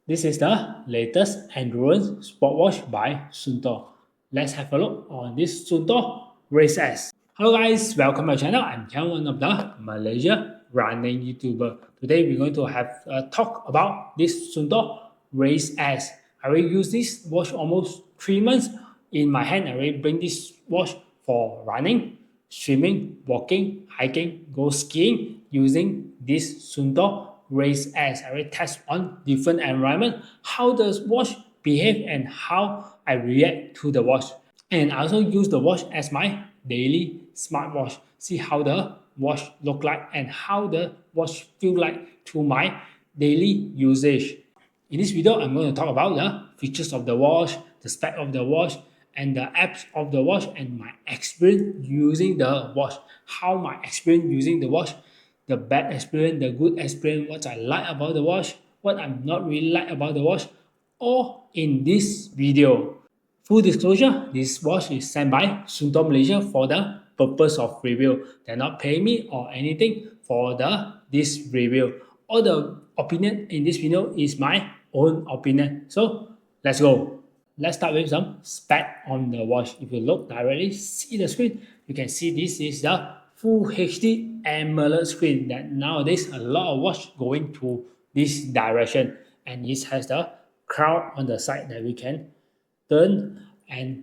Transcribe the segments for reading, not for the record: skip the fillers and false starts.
This is the latest endurance sport watch by Suunto. Let's have a look on this Suunto Race S. Hello guys, welcome to my channel. I'm Ken, one of the Malaysia running YouTuber. Today we're going to have a talk about this Suunto Race S. I already use this watch almost 3 months in my hand. I already bring this watch for running, swimming, walking, hiking, go skiing using this Suunto Race S. I already test on different environment, how does watch behave and how I react to the watch. And I also use the watch as my daily smartwatch. See how the watch look like and how the watch feel like to my daily usage. In this video, I'm going to talk about the features of the watch, the spec of the watch, and the apps of the watch, and my experience using the watch. How my experience using the watch, the bad experience, the good experience, what I like about the watch, what I'm not really like about the watch, all in this video. Full disclosure, this watch is sent by Suunto Malaysia for the purpose of review. They're not paying me or anything for this review. All the opinion in this video is my own opinion. So let's go. Let's start with some spec on the watch. If you look directly, see the screen, you can see this is the Full HD AMOLED screen that nowadays a lot of watch going to this direction, and it has the crown on the side that we can turn and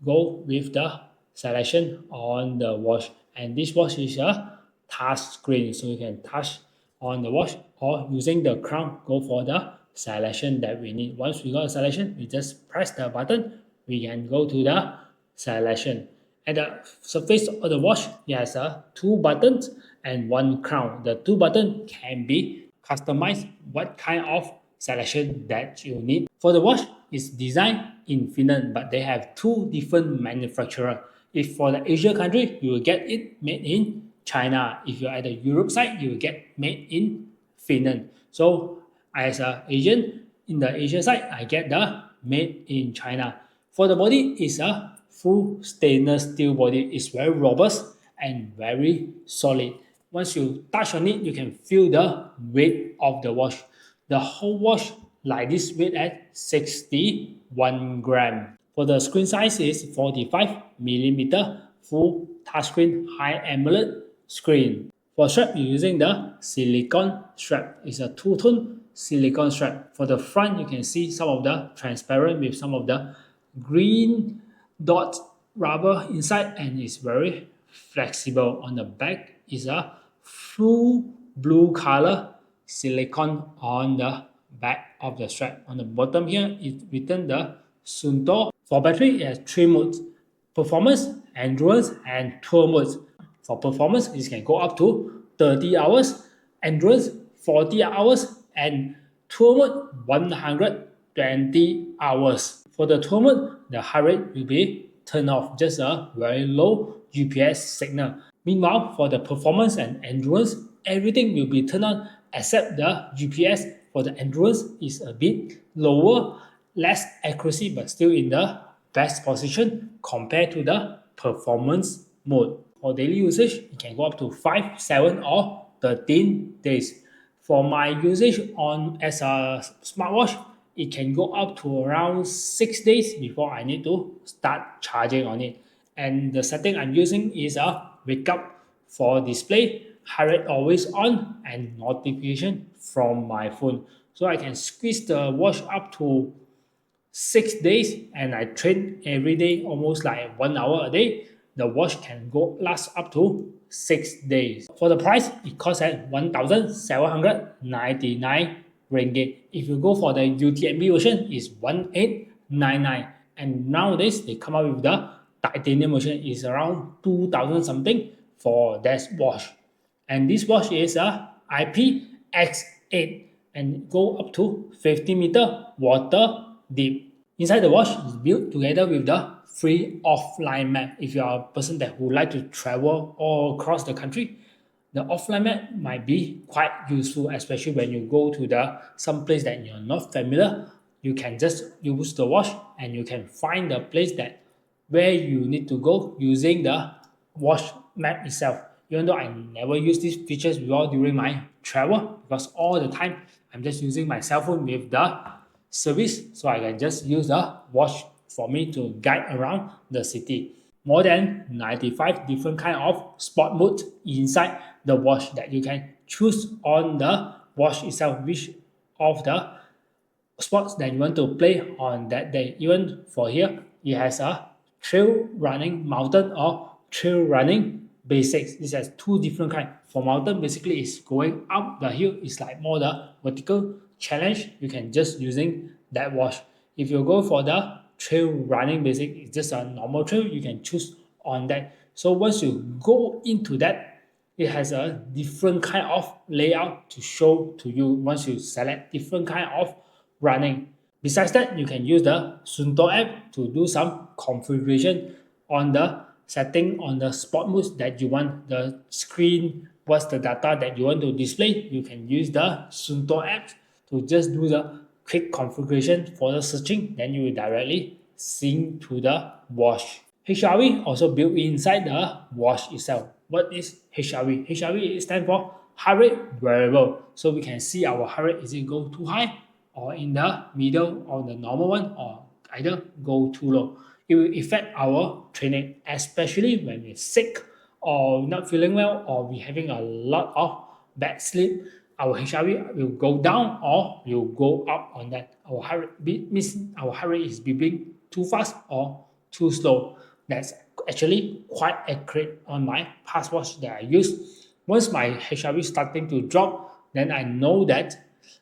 go with the selection on the watch. And this watch is a touch screen, so you can touch on the watch or using the crown go for the selection that we need. Once we got a selection, we just press the button, we can go to the selection. At the surface of the watch, it has two buttons and one crown. The two buttons can be customized what kind of selection that you need. For the watch, it's designed in Finland, but they have two different manufacturers. If for the Asia country, you will get it made in China. If you're at the Europe side, you will get made in Finland. So as an Asian, in the Asia side, I get the made in China. For the body, it's a full stainless steel body. It's very robust and very solid. Once you touch on it, you can feel the weight of the watch. The whole watch like this weight at 61 gram. For the screen size is 45mm full touchscreen high AMOLED screen. For strap, you're using the silicone strap. It's a two-tone silicone strap. For the front, you can see some of the transparent with some of the green dot rubber inside, and it's very flexible. On the back is a full blue color silicone on the back of the strap. On the bottom here is written the Suunto. For battery, it has 3 modes: performance, endurance, and tour modes. For performance, it can go up to 30 hours, endurance 40 hours, and tour mode 120 hours. For the tour mode, the heart rate will be turned off, just a very low GPS signal. Meanwhile, for the performance and endurance, everything will be turned on except the GPS. For the endurance is a bit lower, less accuracy, but still in the best position compared to the performance mode. For daily usage, it can go up to 5, 7, or 13 days. For my usage on as a smartwatch, it can go up to around 6 days before I need to start charging on it. And the setting I'm using is a wake up for display, heart rate always on, and notification from my phone. So I can squeeze the watch up to 6 days, and I train every day almost like 1 hour a day. The watch can go last up to 6 days. For the price, it costs at 1,799 ringgit. If you go for the UTMB version, it's 1,899. And nowadays, they come up with the titanium version, is around 2,000 something for that watch. And this watch is a IPX8 and go up to 50-meter water deep. Inside the watch is built together with the free offline map. If you are a person that would like to travel all across the country, the offline map might be quite useful, especially when you go to some place that you're not familiar. You can just use the watch and you can find the place that where you need to go using the watch map itself. Even though I never use these features before during my travel, because all the time I'm just using my cell phone with the service, so I can just use the watch for me to guide around the city. More than 95 different kind of sport mode inside the watch that you can choose on the watch itself, which of the sports that you want to play on that day. Even for here, it has a trail running mountain or trail running basics. This has two different kind. For mountain, basically is going up the hill. It's like more the vertical challenge. You can just using that watch. If you go for the trail running basic, it's just a normal trail. You can choose on that. So once you go into that, it has a different kind of layout to show to you once you select different kind of running. Besides that, you can use the Suunto app to do some configuration on the setting on the sport modes that you want, the screen, what's the data that you want to display. You can use the Suunto app to just do the quick configuration for the searching, then you will directly sync to the watch. HRV also built inside the watch itself. What is HRV? HRV stands for heart rate variable. So we can see our heart rate, is it go too high or in the middle or the normal one, or either go too low. It will affect our training, especially when we're sick or not feeling well or we're having a lot of bad sleep. Our HRV will go down or will go up on that. Our heart rate means our heart rate is beating too fast or too slow. That's actually quite accurate on my past watch that I use. Once my HRV starting to drop, then I know that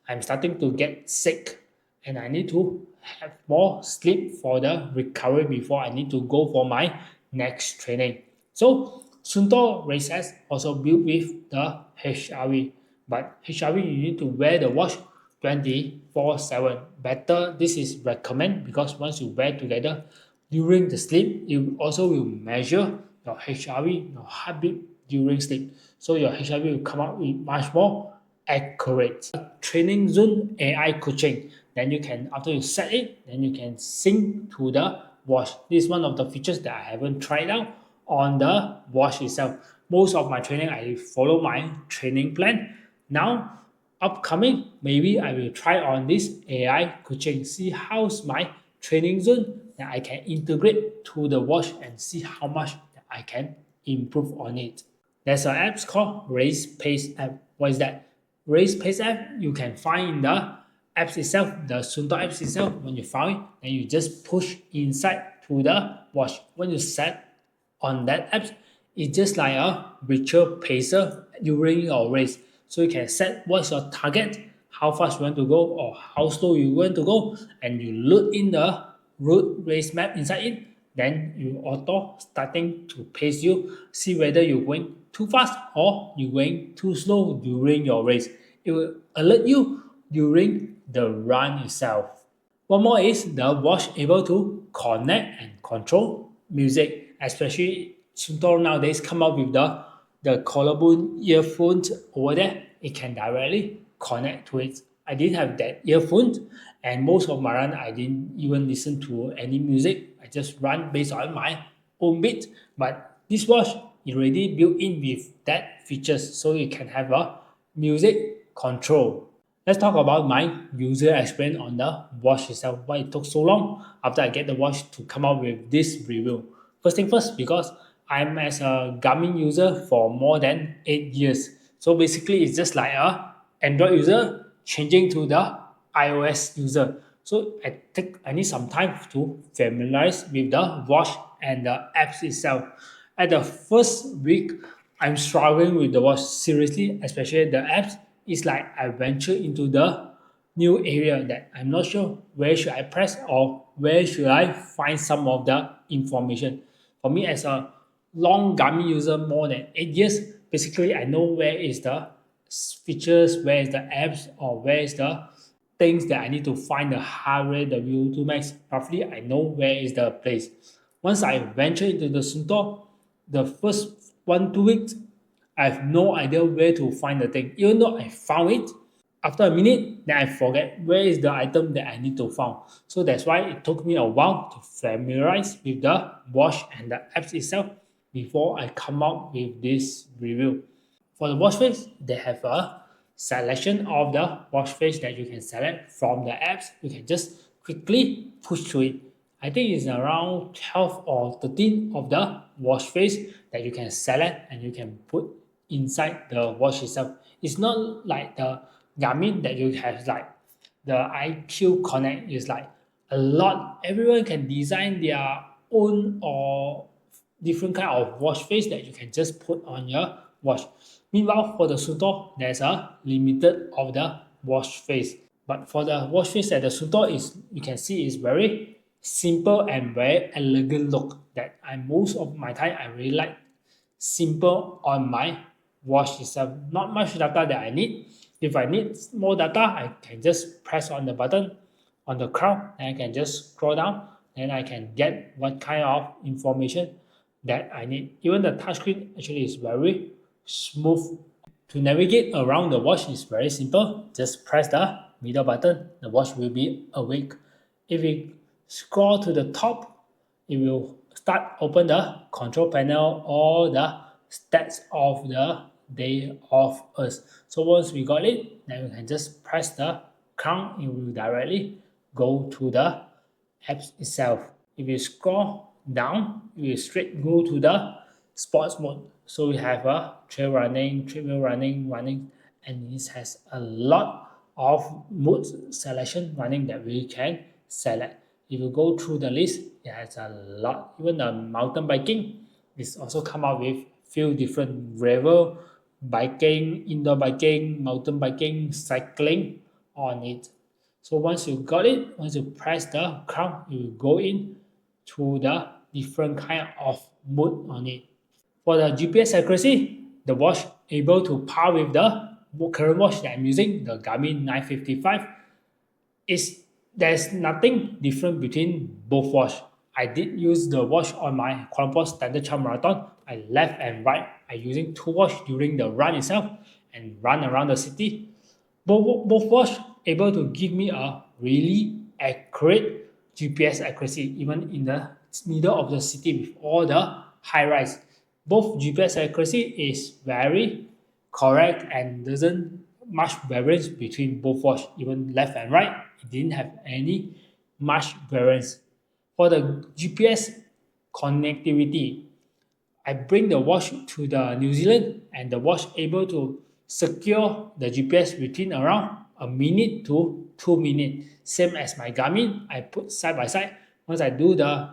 I'm starting to get sick and I need to have more sleep for the recovery before I need to go for my next training. So Suunto Race S also built with the HRV, but HRV you need to wear the watch 24/7. Better, this is recommend because once you wear together during the sleep, you also will measure your HRV, your heartbeat during sleep. So your HRV will come out with much more accurate. Training zone AI coaching. Then you can, after you set it, then you can sync to the watch. This is one of the features that I haven't tried out on the watch itself. Most of my training, I follow my training plan. Now, upcoming, maybe I will try on this AI coaching, see how's my training zone that I can integrate to the watch and see how much I can improve on it. There's an app called Race Pace app. What is that? Race Pace app, you can find in the apps itself, the Suunto apps itself. When you find it, then you just push inside to the watch. When you set on that app, it's just like a virtual pacer during your race. So you can set what's your target, how fast you want to go or how slow you want to go, and you load in the route race map inside it. Then you auto starting to pace you, see whether you're going too fast or you're going too slow during your race. It will alert you during the run itself. One more is the watch able to connect and control music, especially Suunto nowadays come up with the collarbone earphones over there. It can directly connect to it. I didn't have that earphones, and most of my run I didn't even listen to any music. I just run based on my own beat. But this watch is already built in with that features, so you can have a music control. Let's talk about my user experience on the watch itself. Why it took so long after I get the watch to come out with this review. First thing first, because I'm as a Garmin user for more than 8 years. So basically it's just like a Android user changing to the iOS user. So I need some time to familiarize with the watch and the apps itself. At the first week, I'm struggling with the watch seriously, especially the apps. It's like I venture into the new area that I'm not sure where should I press or where should I find some of the information. For me as a long Garmin user, more than 8 years, basically I know where is the features, where is the apps, or where is the things that I need to find the heart rate, the VO2 max. Roughly, I know where is the place. Once I venture into the Suunto, the first 1-2 weeks, I have no idea where to find the thing. Even though I found it, after a minute, then I forget where is the item that I need to find. So that's why it took me a while to familiarize with the watch and the apps itself before I come out with this review. For the watch face, they have a selection of the wash face that you can select from the apps. You can just quickly push through it. I think it's around 12 or 13 of the wash face that you can select and you can put inside the watch itself. It's not like the Garmin that you have like the IQ Connect is like a lot. Everyone can design their own or different kind of watch face that you can just put on your watch. Meanwhile, for the Suunto, there's a limited of the watch face. But for the watch face at the Suunto is you can see is very simple and very elegant look that I most of my time I really like simple on my watch itself. Not much data that I need. If I need more data, I can just press on the button on the crown and I can just scroll down and I can get what kind of information that I need. Even the touchscreen actually is very smooth. To navigate around the watch is very simple. Just press the middle button, the watch will be awake. If we scroll to the top, it will start open the control panel or the stats of the day of us. So once we got it, then we can just press the crown, it will directly go to the apps itself. If you scroll down, you will straight go to the sports mode. So we have a trail running, treadmill running, and it has a lot of mode selection running that we can select. If you go through the list, it has a lot. Even the mountain biking is also come out with few different gravel biking, indoor biking, mountain biking, cycling on it. So once you got it, once you press the crown, you will go in to the different kind of mode on it. For the GPS accuracy, the watch able to par with the current watch that I'm using, the Garmin 955, is there's nothing different between both watch. I did use the watch on my Kuala Lumpur Standard Chartered Marathon. I left and right. I using two watch during the run itself and run around the city. Both watch able to give me a really accurate GPS accuracy even in the middle of the city with all the high rise. Both GPS accuracy is very correct and doesn't much variance between both watch, even left and right. It didn't have any much variance. For the GPS connectivity, I bring the watch to the New Zealand and the watch able to secure the GPS within around a minute to 2 minutes. Same as my Garmin, I put side by side. Once I do the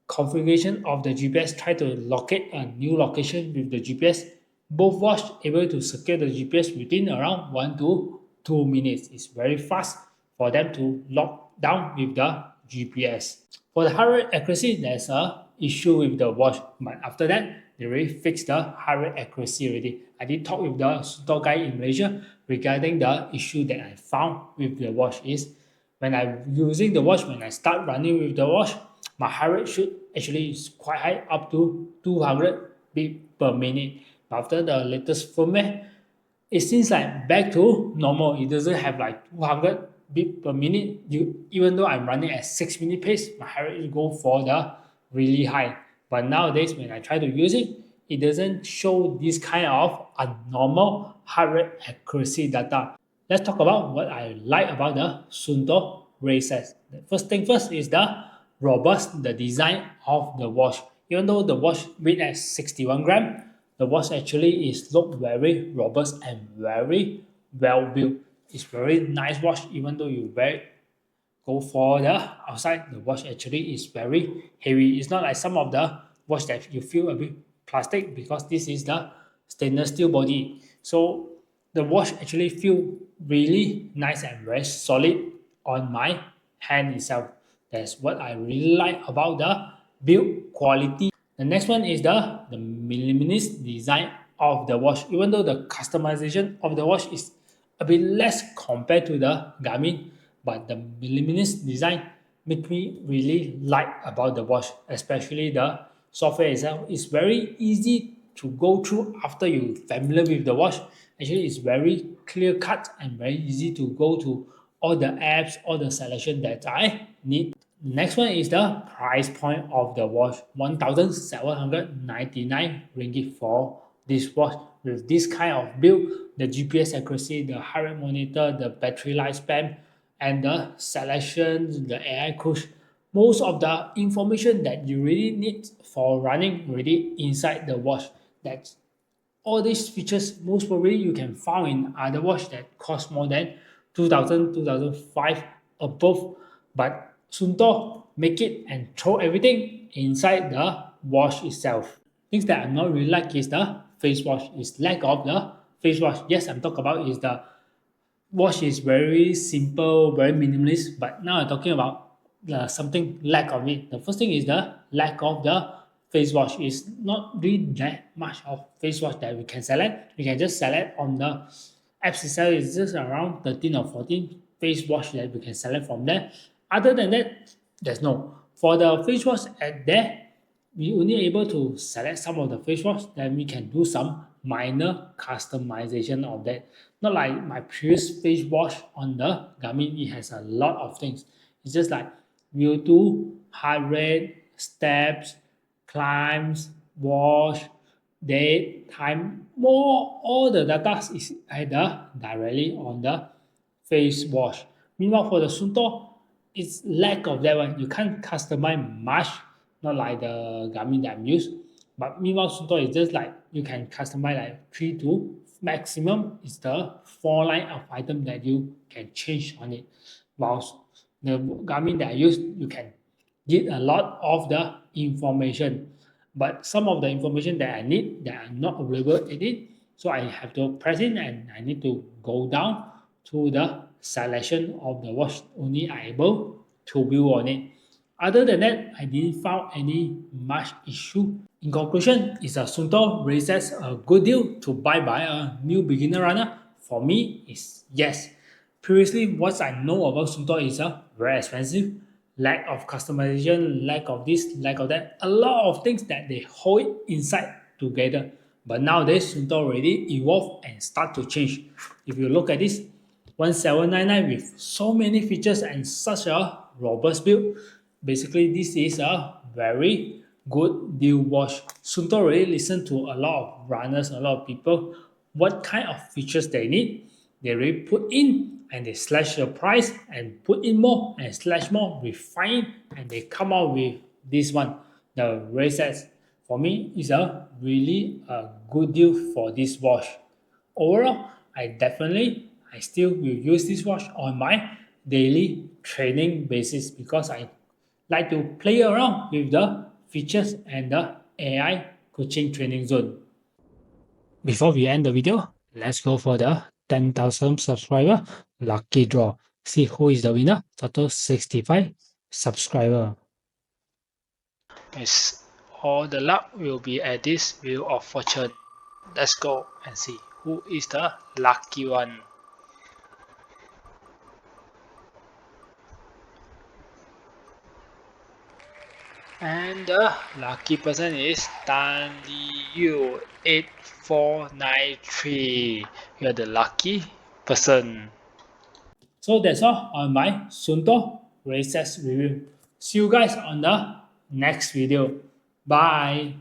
configuration of the GPS, try to locate a new location with the GPS, both watch able to secure the GPS within around 1 to 2 minutes. It's very fast for them to lock down with the GPS. For the heart rate accuracy, there's a issue with the watch, but after that, they already fixed the heart rate accuracy already. I did talk with the store guy in Malaysia regarding the issue that I found with the watch is when I'm using the watch, when I start running with the watch, my heart rate should actually is quite high, up to 200 beat per minute. But after the latest firmware, it seems like back to normal. It doesn't have like 200 beat per minute. Even though I'm running at 6-minute pace, my heart rate go for the really high. But nowadays, when I try to use it, it doesn't show this kind of abnormal heart rate accuracy data. Let's talk about what I like about the Suunto races. The first thing first is the robust, the design of the watch. Even though the watch weighed at 61 grams, the watch actually is look very robust and very well built. It's very nice watch even though you wear it go for the outside, the watch actually is very heavy. It's not like some of the watch that you feel a bit plastic because this is the stainless steel body. So the watch actually feel really nice and very solid on my hand itself. That's what I really like about the build quality. The next one is the minimalist design of the watch. Even though the customization of the watch is a bit less compared to the Garmin, but the minimalist design make me really like about the watch, especially the software itself. It's very easy to go through after you familiar with the watch. Actually, it's very clear cut and very easy to go to all the apps, all the selection that I need. Next one is the price point of the watch, 1,799 ringgit for this watch with this kind of build, the GPS accuracy, the heart rate monitor, the battery lifespan, and the selection, the AI coach. Most of the information that you really need for running already inside the watch. That's all these features most probably you can find in other watch that cost more than 2000, 2005 above. But Suunto make it and throw everything inside the watch itself. Things that I not really like is the face wash. Is lack of the face wash. Yes, I'm talking about is the watch is very simple, very minimalist. But now I'm talking about something lack of it. The first thing is the lack of the face wash. It's not really that much of face wash that we can select. We can just select on the apps itself. It's just around 13 or 14 face wash that we can select from there. Other than that, there's no. For the face wash at there, we only able to select some of the face wash, then we can do some minor customization of that. Not like my previous face wash on the Garmin, it has a lot of things. It's just like VO2, heart rate, steps, climbs, wash, date, time, more all the data is either directly on the face wash. Meanwhile, for the Suunto, it's lack of that one. You can't customize much, not like the Garmin that I'm used. But meanwhile, Suunto is just like you can customize like 3 to maximum is the 4 line of item that you can change on it. While the Garmin that I use, you can get a lot of the information. But some of the information that I need that are not available in it, so I have to press it and I need to go down to the selection of the watch only I able to view on it. Other than that, I didn't find any much issue. In conclusion, is a Suunto raises a good deal to buy by a new beginner runner? For me, is yes. Previously, what I know about Suunto is very expensive, lack of customization, lack of this, lack of that, a lot of things that they hold inside together. But nowadays, Suunto already evolved and start to change. If you look at this, 1799 with so many features and such a robust build, basically this is a very good deal watch. Suunto already listen to a lot of runners, a lot of people, what kind of features they need. They really put in and they slash the price and put in more and slash more, refine, and they come out with this one, the Race S. For me, it's a really a good deal for this watch. Overall, I still will use this watch on my daily training basis because I like to play around with the features and the AI coaching training zone. Before we end the video, let's go for the 10,000 subscriber lucky draw. See who is the winner. Total 65 subscriber. Yes, all the luck will be at this wheel of fortune. Let's go and see who is the lucky one. And the lucky person is Tan Yu 8493. You're the lucky person. So that's all on my Suunto races review. See you guys on the next video. Bye.